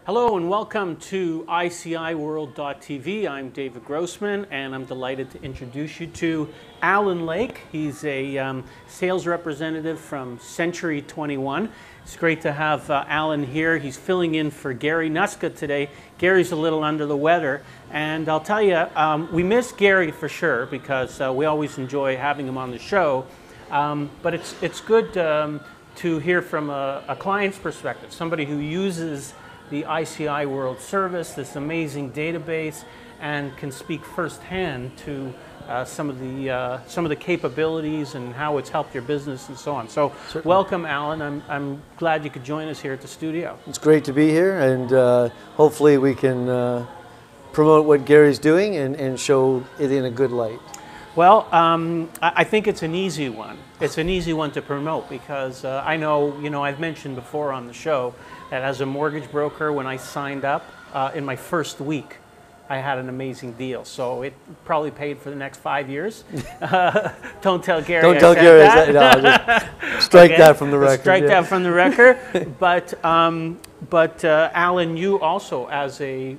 Hello and welcome to ICIWorld.tv. I'm David Grossman and I'm delighted to introduce you to Alan Lake. He's a sales representative from Century 21. It's great to have Alan here. He's filling in for Gary Nuska today. Gary's a little under the weather, and I'll tell you, we miss Gary for sure because we always enjoy having him on the show. But it's good to hear from a client's perspective, somebody who uses the ICIWorld service, this amazing database, and can speak firsthand to some of the capabilities and how it's helped your business and so on. So, certainly. Welcome, Alan. I'm glad you could join us here at the studio. It's great to be here, and hopefully we can promote what Gary's doing and show it in a good light. Well, I think it's an easy one. It's an easy one to promote because I know, I've mentioned before on the show that as a mortgage broker, when I signed up in my first week, I had an amazing deal. So it probably paid for the next 5 years. Don't tell Gary. Don't tell Gary that. No, just strike that from the record. Strike that from the record. But Alan, you also, as a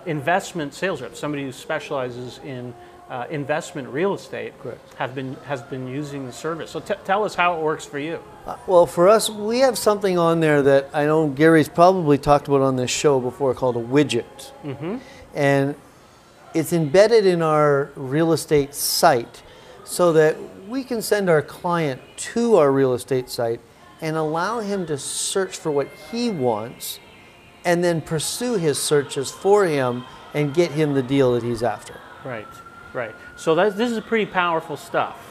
investment sales rep, somebody who specializes in investment real estate, has been using the service. So tell us how it works for you. Well, for us, we have something on there that I know Gary's probably talked about on this show before called a widget. Mm-hmm. And it's embedded in our real estate site so that we can send our client to our real estate site and allow him to search for what he wants and then pursue his searches for him and get him the deal that he's after. Right. Right. So this is pretty powerful stuff.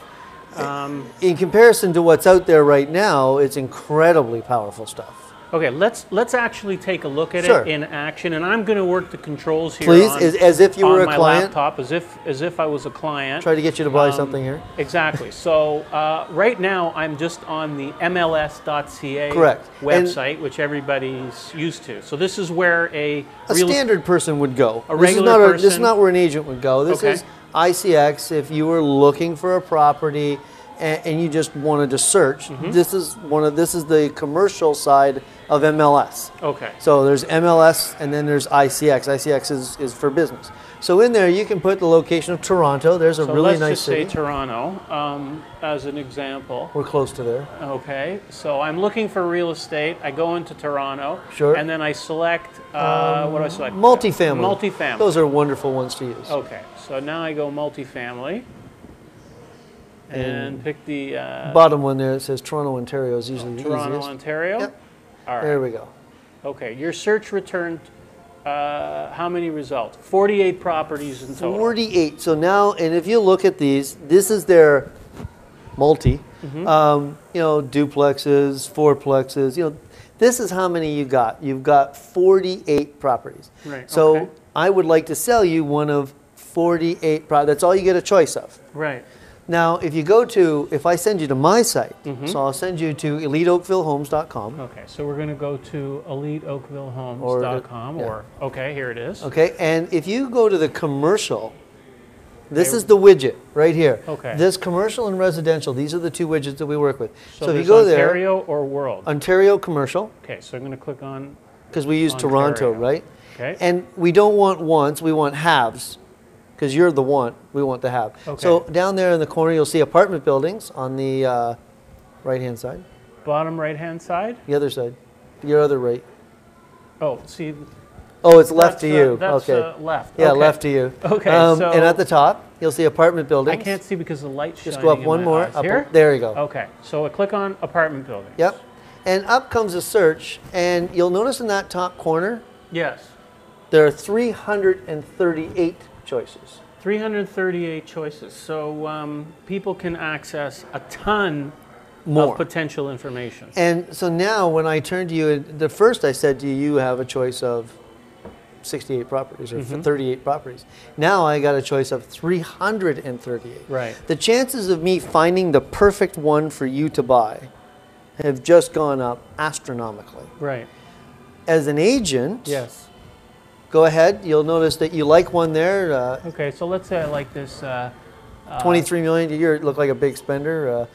In comparison to what's out there right now, it's incredibly powerful stuff. Okay, let's actually take a look at it in action, and I'm going to work the controls here. Please, as if you were a client. Laptop, as if I was a client. Try to get you to buy something here. Exactly. So right now I'm just on the MLS.ca website, which everybody's used to. So this is where a standard person would go. A regular person. This is not where an agent would go. This is ICX. If you were looking for a property and you just wanted to search, this is the commercial side of MLS. Okay. So there's MLS and then there's ICX. ICX is for business. So in there you can put the location of Toronto. There's a really nice city. Let's just say Toronto as an example. We're close to there. Okay. So I'm looking for real estate. I go into Toronto. Sure. And then I select, what do I select? Multifamily. Multifamily. Those are wonderful ones to use. Okay. So now I go multifamily. And pick the bottom one there. It says Toronto, Ontario is usually the easiest. Toronto, Ontario? Yep. All right. There we go. Okay, your search returned how many results? 48 properties in total. 48. So now, and if you look at these, this is their multi. Duplexes, fourplexes. This is how many you got. You've got 48 properties. Right. So I would like to sell you one of 48 properties. That's all you get a choice of. Right. Now, if I send you to my site, so I'll send you to EliteOakvilleHomes.com. Okay, so we're going to go to EliteOakvilleHomes.com okay, here it is. Okay, and if you go to the commercial, this is the widget right here. Okay. This commercial and residential, these are the two widgets that we work with. So if you go there, Ontario or World? Ontario commercial. Okay, so I'm going to click on because we use Toronto, right? Okay. And we don't want ones, we want halves. Because you're the one we want to have. Okay. So down there in the corner, you'll see apartment buildings on the right-hand side. Bottom right-hand side? The other side. Your other right. Oh, see. Oh, it's left to you. That's left. Yeah, left to you. Okay. And at the top, you'll see apartment buildings. I can't see because the light's shining. Just go up one more. Up here? There you go. Okay. So I click on apartment buildings. Yep. And up comes a search, and you'll notice in that top corner. Yes. There are 338 choices. 338 choices. So people can access a ton of potential information. And so now when I turn to you, the first I said to you, you have a choice of 68 properties or 38 properties. Now I got a choice of 338. Right. The chances of me finding the perfect one for you to buy have just gone up astronomically. Right. As an agent, yes. Go ahead. You'll notice that you like one there. Okay, so let's say I like this. 23 million. You look like a big spender.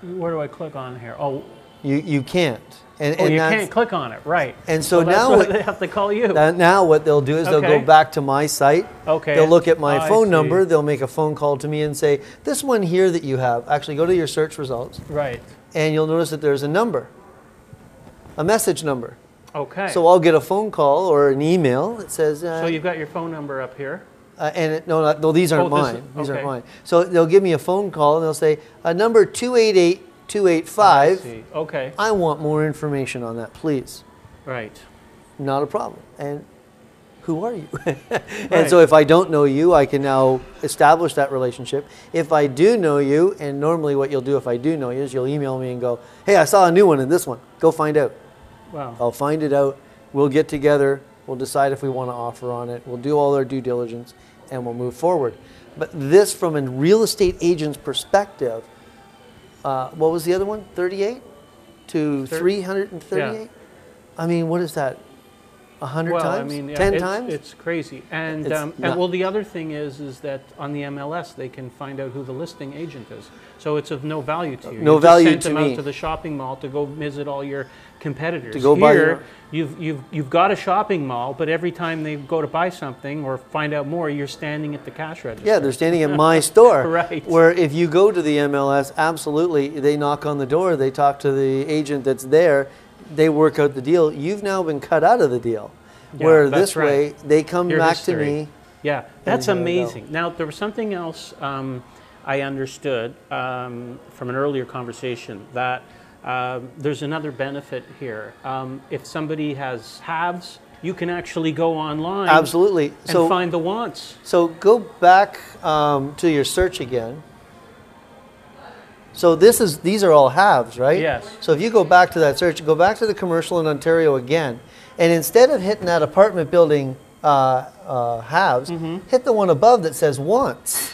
Where do I click on here? Oh, You can't. And you can't click on it, right? And so that's now why they have to call you. Now what they'll do is they'll go back to my site. Okay. They'll look at my phone see. number. They'll make a phone call to me and say, this one here that you have, actually go to your search results. Right. And you'll notice that there's a number, a message number. Okay. So I'll get a phone call or an email that says... so you've got your phone number up here. No, these aren't mine. These okay. aren't mine. So they'll give me a phone call and they'll say, number 288-285. I see. Okay. I want more information on that, please. Right. Not a problem. And who are you? And so if I don't know you, I can now establish that relationship. If I do know you, and normally what you'll do if I do know you is you'll email me and go, hey, I saw a new one in this one. Go find out. Wow. I'll find it out. We'll get together. We'll decide if we want to offer on it. We'll do all our due diligence, and we'll move forward. But this, from a real estate agent's perspective, what was the other one? 38 to 338? Yeah. I mean, what is that? 100 times? I mean, 10 times? It's crazy. And well, the other thing is that on the MLS they can find out who the listing agent is. So it's of no value to you. No value to me. You sent them out to the shopping mall to go visit all your competitors. To go buy your... You've got a shopping mall, but every time they go to buy something or find out more, you're standing at the cash register. Yeah, they're standing at my store. Right. Where if you go to the MLS, absolutely, they knock on the door, they talk to the agent that's there, they work out the deal. You've now been cut out of the deal. Yeah, where this way, they come back to me. Yeah, that's amazing. Now, there was something else I understood from an earlier conversation, that there's another benefit here. If somebody has halves, you can actually go online. Absolutely. And find the wants. So go back to your search again. So these are all halves, right? Yes. So if you go back to that search, go back to the commercial in Ontario again, and instead of hitting that apartment building halves, hit the one above that says wants.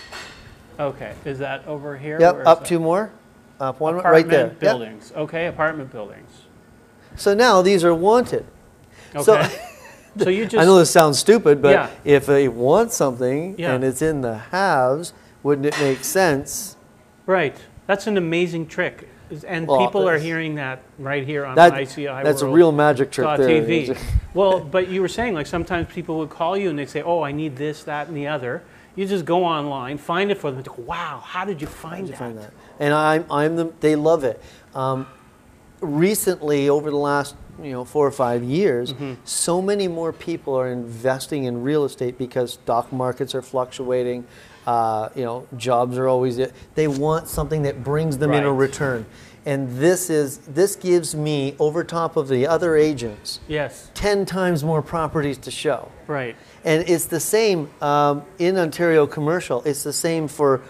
Okay. Is that over here? Yep. Up two more. Up one, right there. Apartment buildings. Yep. Okay. Apartment buildings. So now these are wanted. Okay. So you just... I know this sounds stupid, but yeah. if they want something and it's in the halves, wouldn't it make sense? Right. That's an amazing trick. And people are hearing that right here on ICIWorld. That's a real magic trick there. TV. Well, but you were saying, like, sometimes people would call you and they'd say, oh, I need this, that, and the other. You just go online, find it for them, and go, wow, how did you find that? And they love it. Recently, over the last 4 or 5 years, so many more people are investing in real estate because stock markets are fluctuating. Jobs are always... They want something that brings them in a return. And this gives me, over top of the other agents, 10 times more properties to show. Right. And it's the same in Ontario commercial. It's the same for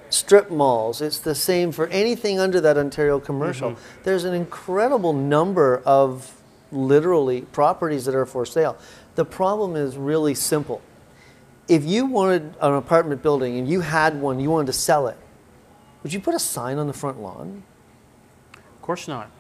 strip malls. It's the same for anything under that Ontario commercial. There's an incredible number of literally properties that are for sale. The problem is really simple. If you wanted an apartment building and you had one, you wanted to sell it, would you put a sign on the front lawn? Of course not.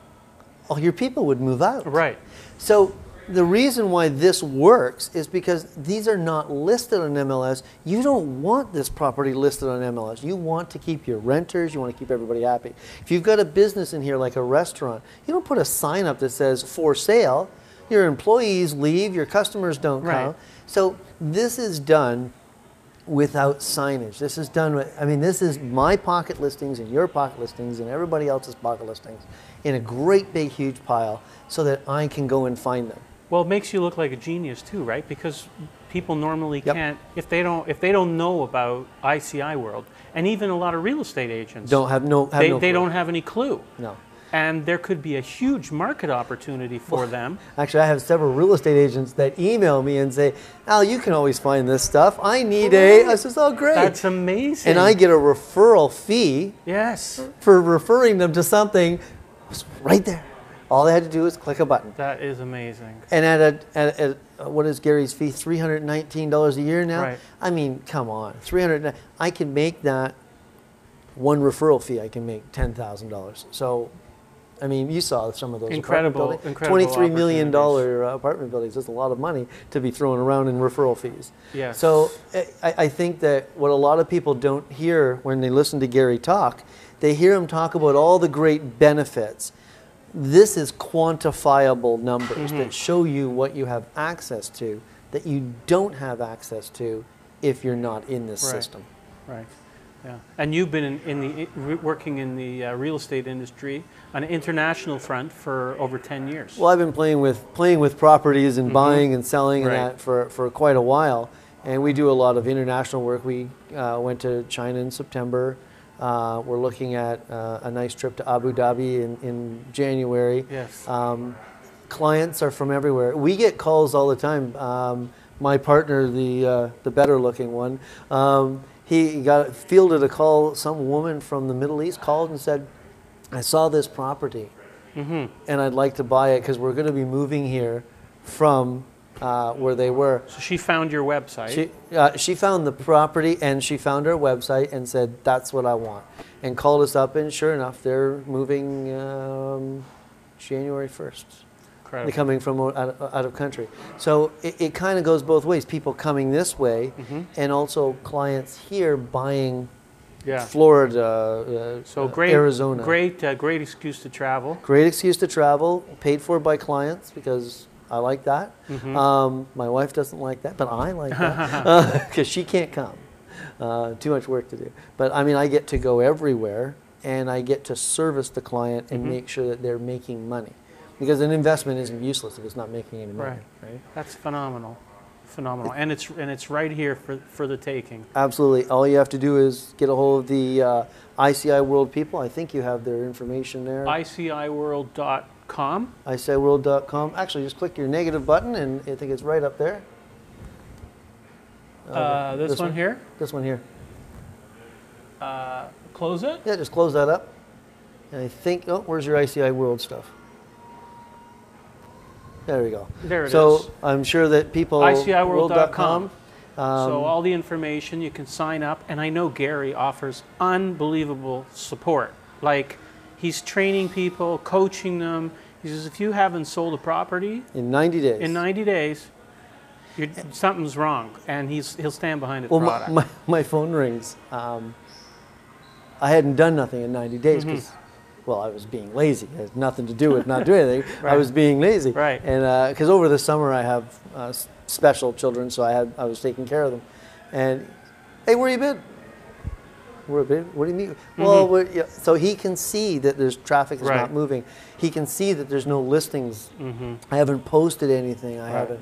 Oh, your people would move out. Right. So the reason why this works is because these are not listed on MLS. You don't want this property listed on MLS. You want to keep your renters. You want to keep everybody happy. If you've got a business in here like a restaurant, you don't put a sign up that says for sale. Your employees leave. Your customers don't come. So this is done without signage. This is done with, this is my pocket listings and your pocket listings and everybody else's pocket listings in a great big huge pile so that I can go and find them. Well, it makes you look like a genius too, right? Because people normally can't, if they don't know about ICIWorld, and even a lot of real estate agents they don't have any clue. No. And there could be a huge market opportunity for them. Actually, I have several real estate agents that email me and say, Al, you can always find this stuff. I need I says, oh, great. That's amazing. And I get a referral fee for referring them to something right there. All they had to do is click a button. That is amazing. And at what is Gary's fee? $319 a year now? Right. I mean, come on. I can make that one referral fee. I can make $10,000. So... you saw some of those incredible $23 million apartment buildings. That's a lot of money to be thrown around in referral fees. Yes. So I think that what a lot of people don't hear when they listen to Gary talk, they hear him talk about all the great benefits. this is quantifiable numbers that show you what you have access to that you don't have access to if you're not in this system. Right. Yeah. And you've been working in the real estate industry on an international front for over 10 years. Well, I've been playing with properties and buying and selling and that for quite a while. And we do a lot of international work. We went to China in September. We're looking at a nice trip to Abu Dhabi in January. Yes. Clients are from everywhere. We get calls all the time. My partner, the better looking one, he fielded a call. Some woman from the Middle East called and said, I saw this property and I'd like to buy it because we're going to be moving here from where they were. So she found your website. She found the property and she found our website and said, that's what I want. And called us up, and sure enough, they're moving January 1st. Incredible. They're coming from out of country. So it kind of goes both ways. People coming this way and also clients here buying Florida, so great, Arizona. Great excuse to travel. Great excuse to travel, paid for by clients because I like that. My wife doesn't like that, but I like that because she can't come. Too much work to do. But I mean, I get to go everywhere, and I get to service the client and make sure that they're making money. Because an investment isn't useless if it's not making any money. Right. That's phenomenal. Phenomenal. And it's right here for the taking. Absolutely. All you have to do is get a hold of the ICIWorld people. I think you have their information there. ICIWorld.com. ICIWorld.com. Actually, just click your negative button, and I think it's right up there. This one here? This one here. Close it? Yeah, just close that up. And I think, oh, where's your ICIWorld stuff? There we go. There it is. So I'm sure that people... ICIWorld.com. So all the information, you can sign up. And I know Gary offers unbelievable support. Like, he's training people, coaching them. He says, if you haven't sold a property... In 90 days. In 90 days, something's wrong. And he'll stand behind the product. My phone rings. I hadn't done nothing in 90 days because... Well, I was being lazy. It had nothing to do with not doing anything. I was being lazy. Right. And because over the summer I have special children, so I was taking care of them. And, hey, where you been? What do you mean? Well, so he can see that there's traffic is not moving. He can see that there's no listings. I haven't posted anything. I haven't.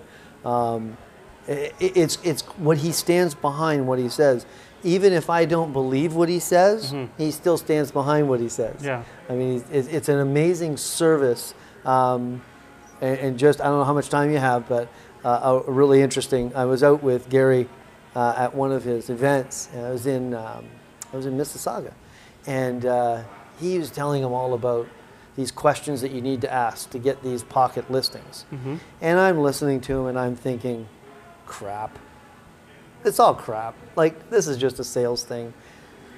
It's what he stands behind what he says. Even if I don't believe what he says, he still stands behind what he says. Yeah. I mean, it's an amazing service. And just, I don't know how much time you have, but really interesting. I was out with Gary at one of his events. And I was in Mississauga. And he was telling him all about these questions that you need to ask to get these pocket listings. And I'm listening to him and I'm thinking, crap. It's all crap. Like, this is just a sales thing.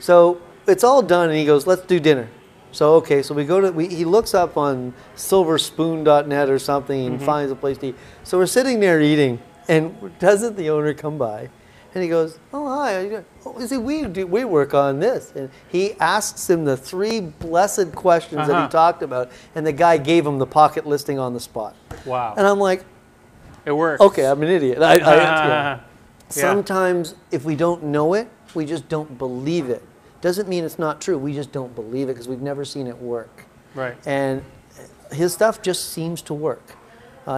So it's all done, and he goes, let's do dinner. So, okay, so we go to, he looks up on silverspoon.net or something and finds a place to eat. So we're sitting there eating, and doesn't the owner come by? And he goes, oh, hi. Oh, see, we work on this. And he asks him the 3 blessed questions that he talked about, and the guy gave him the pocket listing on the spot. Wow. And I'm like, it works. Okay, I'm an idiot. Sometimes if we don't know it, we just don't believe it. Doesn't mean it's not true. We just don't believe it because we've never seen it work. Right. And his stuff just seems to work.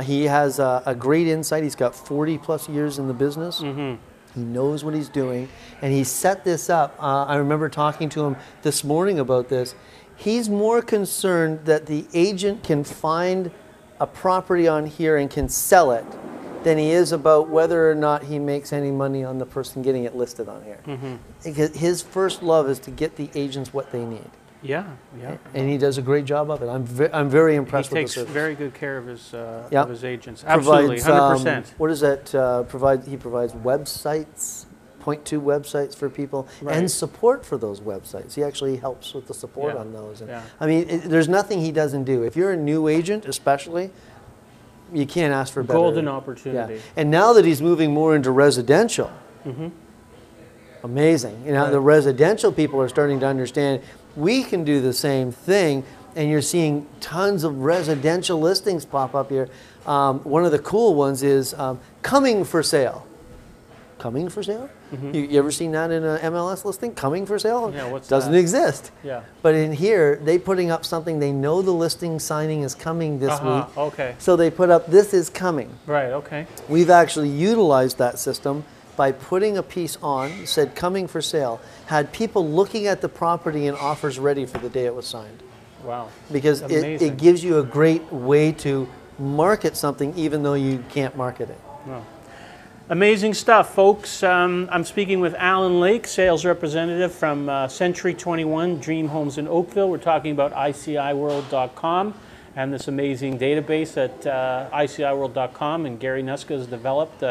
He has a great insight. He's got 40 plus years in the business. He knows what he's doing. And he set this up. I remember talking to him this morning about this. He's more concerned that the agent can find a property on here and can sell it than he is about whether or not he makes any money on the person getting it listed on here. Because his first love is to get the agents what they need. Yeah. And he does a great job of it. I'm very impressed with the service. He takes very good care of his agents. Absolutely, 100%. What does that provide? He provides websites, .2 websites for people, and support for those websites. He actually helps with the support on those. And I mean, there's nothing he doesn't do. If you're a new agent, especially, you can't ask for better. Golden opportunity. And now that he's moving more into residential, amazing. You know, the residential people are starting to understand we can do the same thing. and you're seeing tons of residential listings pop up here. One of the cool ones is coming for sale. Coming for sale? You ever seen that in an MLS listing? Coming for sale? Yeah, what's Doesn't that? exist. Yeah. But in here, they putting up something, they know the listing signing is coming this week. Okay. So they put up, this is coming. Right, okay. We've actually utilized that system by putting a piece on, said coming for sale, had people looking at the property and offers ready for the day it was signed. Wow. Because it gives you a great way to market something even though you can't market it. Wow. Amazing stuff, folks. I'm speaking with Alan Lake, sales representative from Century 21 Dream Homes in Oakville. We're talking about ICIWorld.com and this amazing database at ICIWorld.com, and Gary Nuska has developed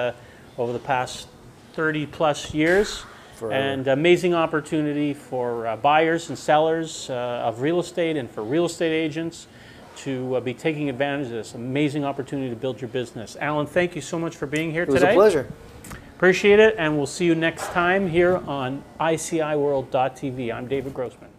over the past 30 plus years. Forever. And amazing opportunity for buyers and sellers of real estate, and for real estate agents to be taking advantage of this amazing opportunity to build your business. Alan, thank you so much for being here today. It was a pleasure. Appreciate it, and we'll see you next time here on ICIWorld.tv. I'm David Grossman.